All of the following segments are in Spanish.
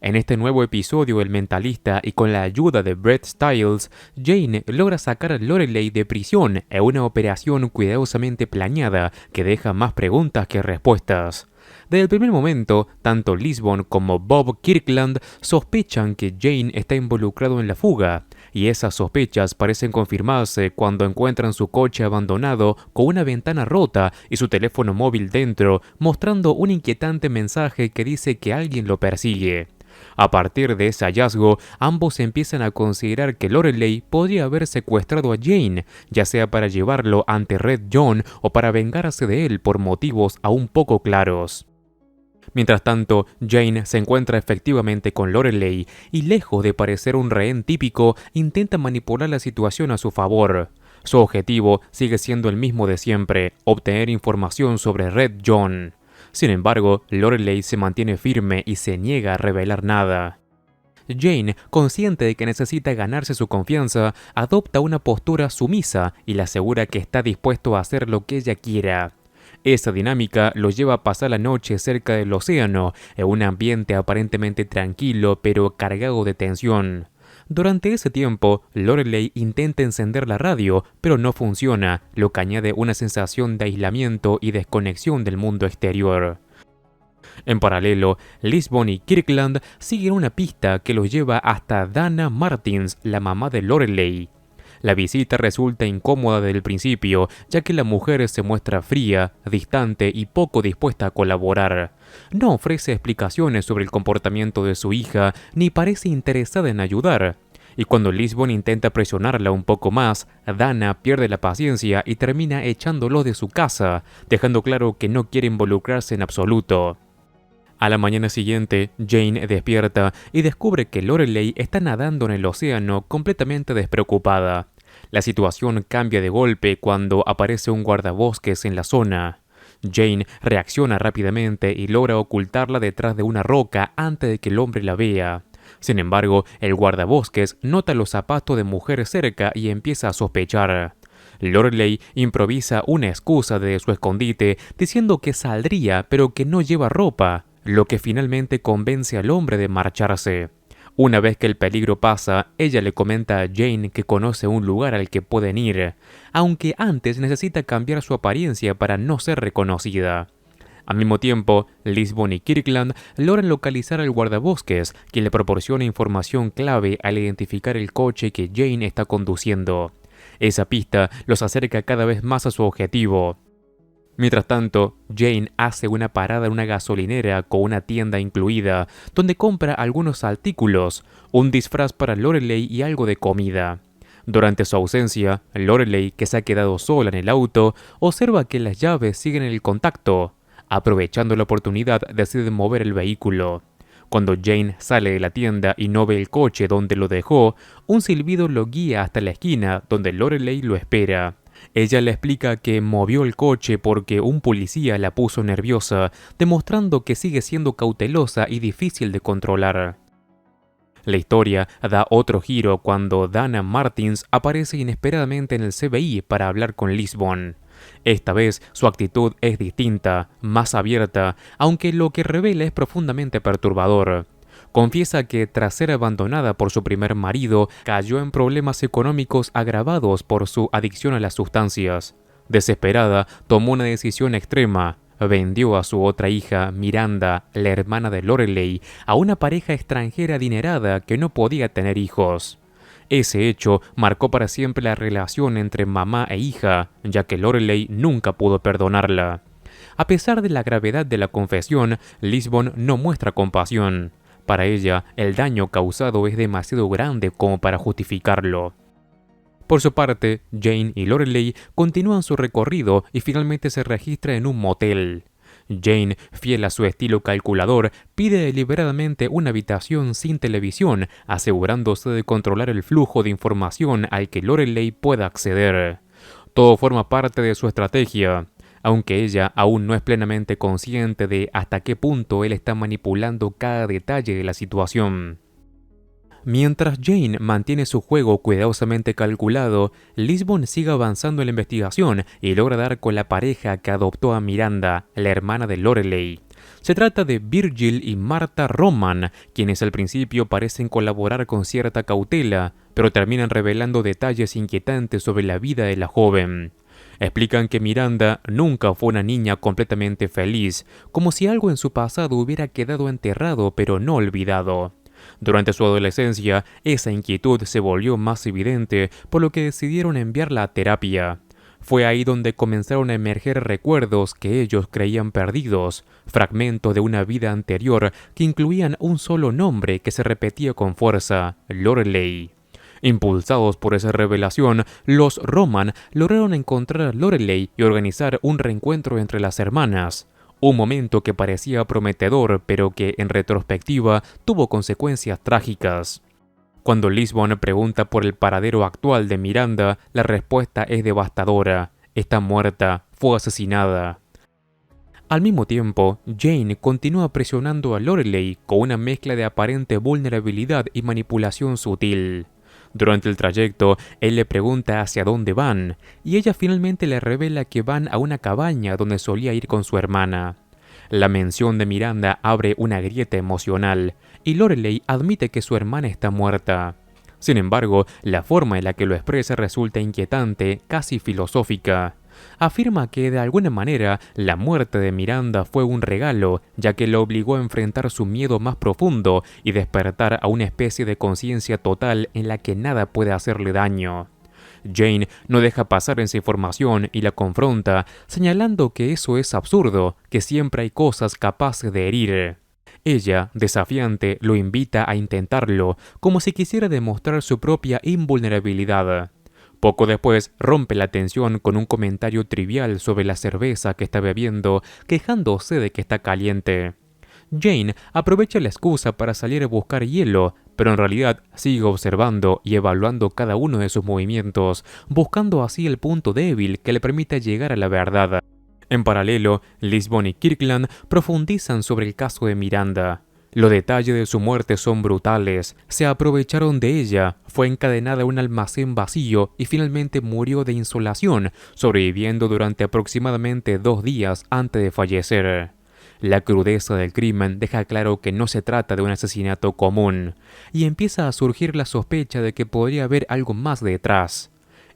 En este nuevo episodio, El Mentalista, y con la ayuda de Brett Stiles, Jane logra sacar a Lorelei de prisión en una operación cuidadosamente planeada que deja más preguntas que respuestas. Desde el primer momento, tanto Lisbon como Bob Kirkland sospechan que Jane está involucrado en la fuga, y esas sospechas parecen confirmarse cuando encuentran su coche abandonado con una ventana rota y su teléfono móvil dentro, mostrando un inquietante mensaje que dice que alguien lo persigue. A partir de ese hallazgo, ambos empiezan a considerar que Lorelei podría haber secuestrado a Jane, ya sea para llevarlo ante Red John o para vengarse de él por motivos aún poco claros. Mientras tanto, Jane se encuentra efectivamente con Lorelei y, lejos de parecer un rehén típico, intenta manipular la situación a su favor. Su objetivo sigue siendo el mismo de siempre: obtener información sobre Red John. Sin embargo, Lorelei se mantiene firme y se niega a revelar nada. Jane, consciente de que necesita ganarse su confianza, adopta una postura sumisa y le asegura que está dispuesto a hacer lo que ella quiera. Esa dinámica lo lleva a pasar la noche cerca del océano, en un ambiente aparentemente tranquilo pero cargado de tensión. Durante ese tiempo, Lorelei intenta encender la radio, pero no funciona, lo que añade una sensación de aislamiento y desconexión del mundo exterior. En paralelo, Lisbon y Kirkland siguen una pista que los lleva hasta Dana Martins, la mamá de Lorelei. La visita resulta incómoda desde el principio, ya que la mujer se muestra fría, distante y poco dispuesta a colaborar. No ofrece explicaciones sobre el comportamiento de su hija, ni parece interesada en ayudar. Y cuando Lisbon intenta presionarla un poco más, Dana pierde la paciencia y termina echándolo de su casa, dejando claro que no quiere involucrarse en absoluto. A la mañana siguiente, Jane despierta y descubre que Lorelei está nadando en el océano completamente despreocupada. La situación cambia de golpe cuando aparece un guardabosques en la zona. Jane reacciona rápidamente y logra ocultarla detrás de una roca antes de que el hombre la vea. Sin embargo, el guardabosques nota los zapatos de mujer cerca y empieza a sospechar. Lorelei improvisa una excusa de su escondite diciendo que saldría pero que no lleva ropa, lo que finalmente convence al hombre de marcharse. Una vez que el peligro pasa, ella le comenta a Jane que conoce un lugar al que pueden ir, aunque antes necesita cambiar su apariencia para no ser reconocida. Al mismo tiempo, Lisbon y Kirkland logran localizar al guardabosques, quien le proporciona información clave al identificar el coche que Jane está conduciendo. Esa pista los acerca cada vez más a su objetivo. Mientras tanto, Jane hace una parada en una gasolinera con una tienda incluida, donde compra algunos artículos, un disfraz para Lorelei y algo de comida. Durante su ausencia, Lorelei, que se ha quedado sola en el auto, observa que las llaves siguen en el contacto. Aprovechando la oportunidad, decide mover el vehículo. Cuando Jane sale de la tienda y no ve el coche donde lo dejó, un silbido lo guía hasta la esquina donde Lorelei lo espera. Ella le explica que movió el coche porque un policía la puso nerviosa, demostrando que sigue siendo cautelosa y difícil de controlar. La historia da otro giro cuando Dana Martins aparece inesperadamente en el FBI para hablar con Lisbon. Esta vez su actitud es distinta, más abierta, aunque lo que revela es profundamente perturbador. Confiesa que tras ser abandonada por su primer marido, cayó en problemas económicos agravados por su adicción a las sustancias. Desesperada, tomó una decisión extrema. Vendió a su otra hija, Miranda, la hermana de Lorelei, a una pareja extranjera adinerada que no podía tener hijos. Ese hecho marcó para siempre la relación entre mamá e hija, ya que Lorelei nunca pudo perdonarla. A pesar de la gravedad de la confesión, Lisbon no muestra compasión. Para ella, el daño causado es demasiado grande como para justificarlo. Por su parte, Jane y Lorelei continúan su recorrido y finalmente se registra en un motel. Jane, fiel a su estilo calculador, pide deliberadamente una habitación sin televisión, asegurándose de controlar el flujo de información al que Lorelei pueda acceder. Todo forma parte de su estrategia, aunque ella aún no es plenamente consciente de hasta qué punto él está manipulando cada detalle de la situación. Mientras Jane mantiene su juego cuidadosamente calculado, Lisbon sigue avanzando en la investigación y logra dar con la pareja que adoptó a Miranda, la hermana de Lorelei. Se trata de Virgil y Martha Roman, quienes al principio parecen colaborar con cierta cautela, pero terminan revelando detalles inquietantes sobre la vida de la joven. Explican que Miranda nunca fue una niña completamente feliz, como si algo en su pasado hubiera quedado enterrado pero no olvidado. Durante su adolescencia, esa inquietud se volvió más evidente, por lo que decidieron enviarla a terapia. Fue ahí donde comenzaron a emerger recuerdos que ellos creían perdidos, fragmentos de una vida anterior que incluían un solo nombre que se repetía con fuerza: Lorelei. Impulsados por esa revelación, los Roman lograron encontrar a Lorelei y organizar un reencuentro entre las hermanas. Un momento que parecía prometedor, pero que en retrospectiva tuvo consecuencias trágicas. Cuando Lisbon pregunta por el paradero actual de Miranda, la respuesta es devastadora: está muerta, fue asesinada. Al mismo tiempo, Jane continúa presionando a Lorelei con una mezcla de aparente vulnerabilidad y manipulación sutil. Durante el trayecto, él le pregunta hacia dónde van, y ella finalmente le revela que van a una cabaña donde solía ir con su hermana. La mención de Miranda abre una grieta emocional, y Lorelei admite que su hermana está muerta. Sin embargo, la forma en la que lo expresa resulta inquietante, casi filosófica. Afirma que de alguna manera la muerte de Miranda fue un regalo, ya que lo obligó a enfrentar su miedo más profundo y despertar a una especie de conciencia total en la que nada puede hacerle daño. Jane no deja pasar esa información y la confronta, señalando que eso es absurdo, que siempre hay cosas capaces de herir. Ella, desafiante, lo invita a intentarlo, como si quisiera demostrar su propia invulnerabilidad. Poco después, rompe la tensión con un comentario trivial sobre la cerveza que está bebiendo, quejándose de que está caliente. Jane aprovecha la excusa para salir a buscar hielo, pero en realidad sigue observando y evaluando cada uno de sus movimientos, buscando así el punto débil que le permita llegar a la verdad. En paralelo, Lisbon y Kirkland profundizan sobre el caso de Miranda. Los detalles de su muerte son brutales. Se aprovecharon de ella, fue encadenada a un almacén vacío y finalmente murió de insolación, sobreviviendo durante aproximadamente 2 días antes de fallecer. La crudeza del crimen deja claro que no se trata de un asesinato común, y empieza a surgir la sospecha de que podría haber algo más detrás.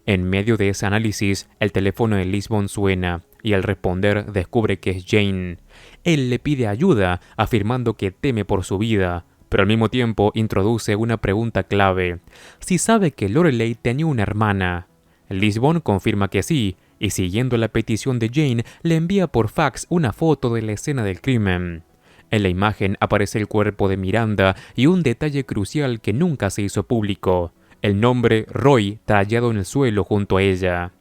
En medio de ese análisis, el teléfono de Lisbon suena, y al responder descubre que es Jane. Él le pide ayuda, afirmando que teme por su vida, pero al mismo tiempo introduce una pregunta clave: si sabe que Lorelei tenía una hermana. Lisbon confirma que sí, y siguiendo la petición de Jane, le envía por fax una foto de la escena del crimen. En la imagen aparece el cuerpo de Miranda y un detalle crucial que nunca se hizo público: el nombre Roy tallado en el suelo junto a ella.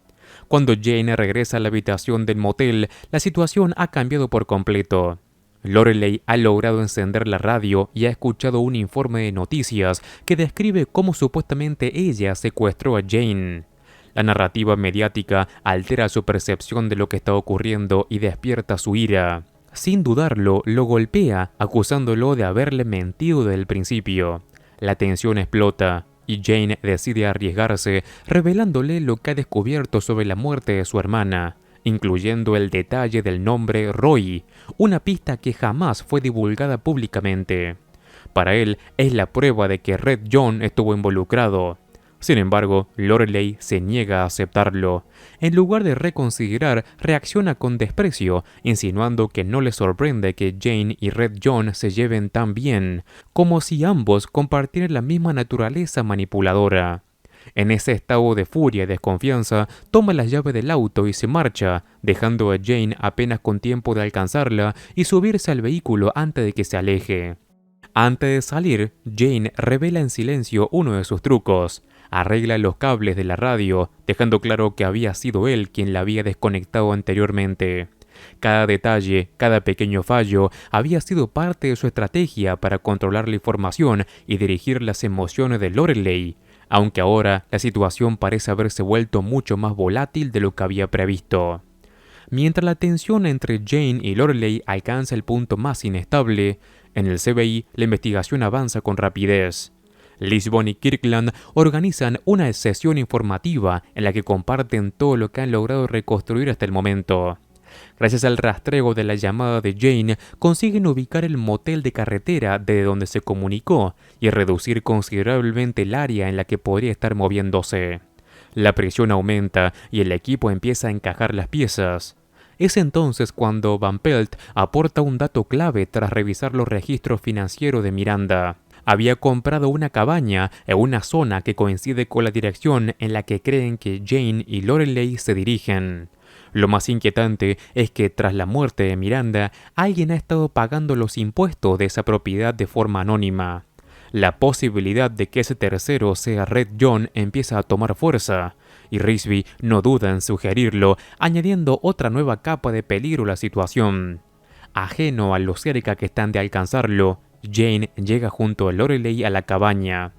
Cuando Jane regresa a la habitación del motel, la situación ha cambiado por completo. Lorelei ha logrado encender la radio y ha escuchado un informe de noticias que describe cómo supuestamente ella secuestró a Jane. La narrativa mediática altera su percepción de lo que está ocurriendo y despierta su ira. Sin dudarlo, lo golpea, acusándolo de haberle mentido desde el principio. La tensión explota, y Jane decide arriesgarse, revelándole lo que ha descubierto sobre la muerte de su hermana, incluyendo el detalle del nombre Roy, una pista que jamás fue divulgada públicamente. Para él, es la prueba de que Red John estuvo involucrado. Sin embargo, Lorelei se niega a aceptarlo. En lugar de reconsiderar, reacciona con desprecio, insinuando que no le sorprende que Jane y Red John se lleven tan bien, como si ambos compartieran la misma naturaleza manipuladora. En ese estado de furia y desconfianza, toma las llaves del auto y se marcha, dejando a Jane apenas con tiempo de alcanzarla y subirse al vehículo antes de que se aleje. Antes de salir, Jane revela en silencio uno de sus trucos. Arregla los cables de la radio, dejando claro que había sido él quien la había desconectado anteriormente. Cada detalle, cada pequeño fallo, había sido parte de su estrategia para controlar la información y dirigir las emociones de Lorelei, aunque ahora la situación parece haberse vuelto mucho más volátil de lo que había previsto. Mientras la tensión entre Jane y Lorelei alcanza el punto más inestable, en el CBI la investigación avanza con rapidez. Lisbon y Kirkland organizan una sesión informativa en la que comparten todo lo que han logrado reconstruir hasta el momento. Gracias al rastreo de la llamada de Jane, consiguen ubicar el motel de carretera desde donde se comunicó y reducir considerablemente el área en la que podría estar moviéndose. La presión aumenta y el equipo empieza a encajar las piezas. Es entonces cuando Van Pelt aporta un dato clave tras revisar los registros financieros de Miranda. Había comprado una cabaña en una zona que coincide con la dirección en la que creen que Jane y Lorelei se dirigen. Lo más inquietante es que tras la muerte de Miranda, alguien ha estado pagando los impuestos de esa propiedad de forma anónima. La posibilidad de que ese tercero sea Red John empieza a tomar fuerza, y Risby no duda en sugerirlo, añadiendo otra nueva capa de peligro a la situación. Ajeno a lo cerca que están de alcanzarlo, Jane llega junto a Lorelei a la cabaña.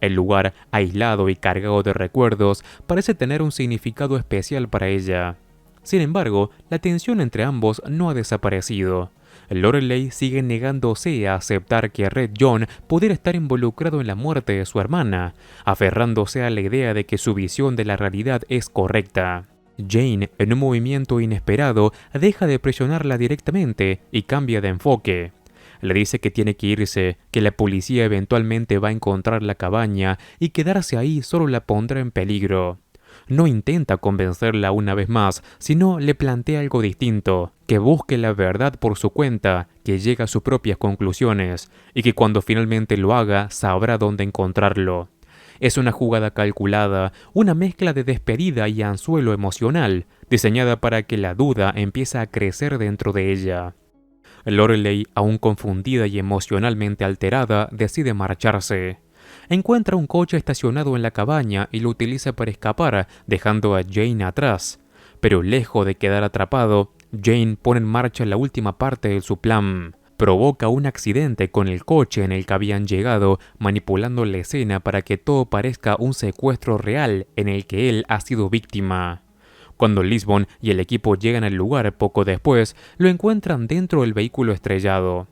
El lugar, aislado y cargado de recuerdos, parece tener un significado especial para ella. Sin embargo, la tensión entre ambos no ha desaparecido. Lorelei sigue negándose a aceptar que Red John pudiera estar involucrado en la muerte de su hermana, aferrándose a la idea de que su visión de la realidad es correcta. Jane, en un movimiento inesperado, deja de presionarla directamente y cambia de enfoque. Le dice que tiene que irse, que la policía eventualmente va a encontrar la cabaña y quedarse ahí solo la pondrá en peligro. No intenta convencerla una vez más, sino le plantea algo distinto, que busque la verdad por su cuenta, que llegue a sus propias conclusiones, y que cuando finalmente lo haga sabrá dónde encontrarlo. Es una jugada calculada, una mezcla de despedida y anzuelo emocional, diseñada para que la duda empiece a crecer dentro de ella. Lorelei, aún confundida y emocionalmente alterada, decide marcharse. Encuentra un coche estacionado en la cabaña y lo utiliza para escapar, dejando a Jane atrás. Pero lejos de quedar atrapado, Jane pone en marcha la última parte de su plan. Provoca un accidente con el coche en el que habían llegado, manipulando la escena para que todo parezca un secuestro real en el que él ha sido víctima. Cuando Lisbon y el equipo llegan al lugar poco después, lo encuentran dentro del vehículo estrellado.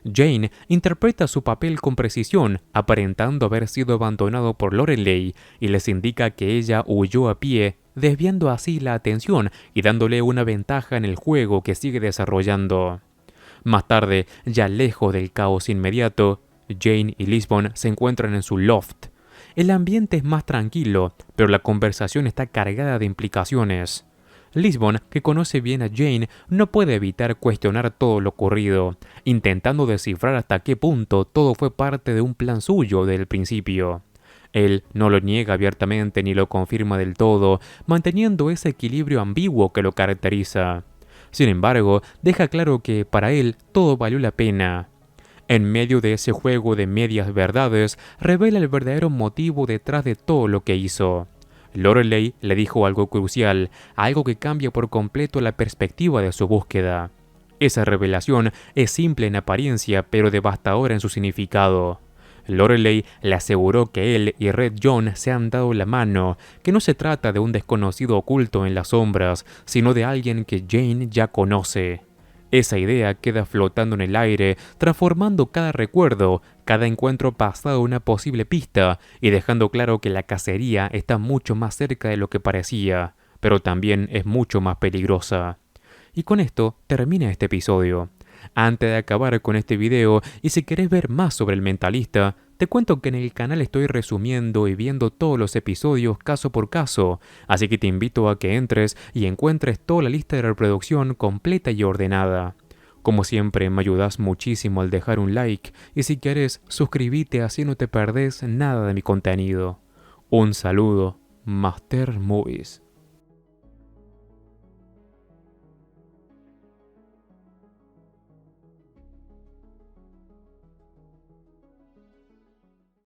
Jane interpreta su papel con precisión, aparentando haber sido abandonado por Lorelei, y les indica que ella huyó a pie, desviando así la atención y dándole una ventaja en el juego que sigue desarrollando. Más tarde, ya lejos del caos inmediato, Jane y Lisbon se encuentran en su loft. El ambiente es más tranquilo, pero la conversación está cargada de implicaciones. Lisbon, que conoce bien a Jane, no puede evitar cuestionar todo lo ocurrido, intentando descifrar hasta qué punto todo fue parte de un plan suyo desde el principio. Él no lo niega abiertamente ni lo confirma del todo, manteniendo ese equilibrio ambiguo que lo caracteriza. Sin embargo, deja claro que para él todo valió la pena. En medio de ese juego de medias verdades, revela el verdadero motivo detrás de todo lo que hizo. Lorelei le dijo algo crucial, algo que cambia por completo la perspectiva de su búsqueda. Esa revelación es simple en apariencia, pero devastadora en su significado. Lorelei le aseguró que él y Red John se han dado la mano, que no se trata de un desconocido oculto en las sombras, sino de alguien que Jane ya conoce. Esa idea queda flotando en el aire, transformando cada recuerdo, cada encuentro pasado en una posible pista y dejando claro que la cacería está mucho más cerca de lo que parecía, pero también es mucho más peligrosa. Y con esto termina este episodio. Antes de acabar con este video, y si querés ver más sobre El Mentalista, te cuento que en el canal estoy resumiendo y viendo todos los episodios caso por caso, así que te invito a que entres y encuentres toda la lista de reproducción completa y ordenada. Como siempre, me ayudas muchísimo al dejar un like, y si quieres, suscríbete así no te perdés nada de mi contenido. Un saludo, Master Movies.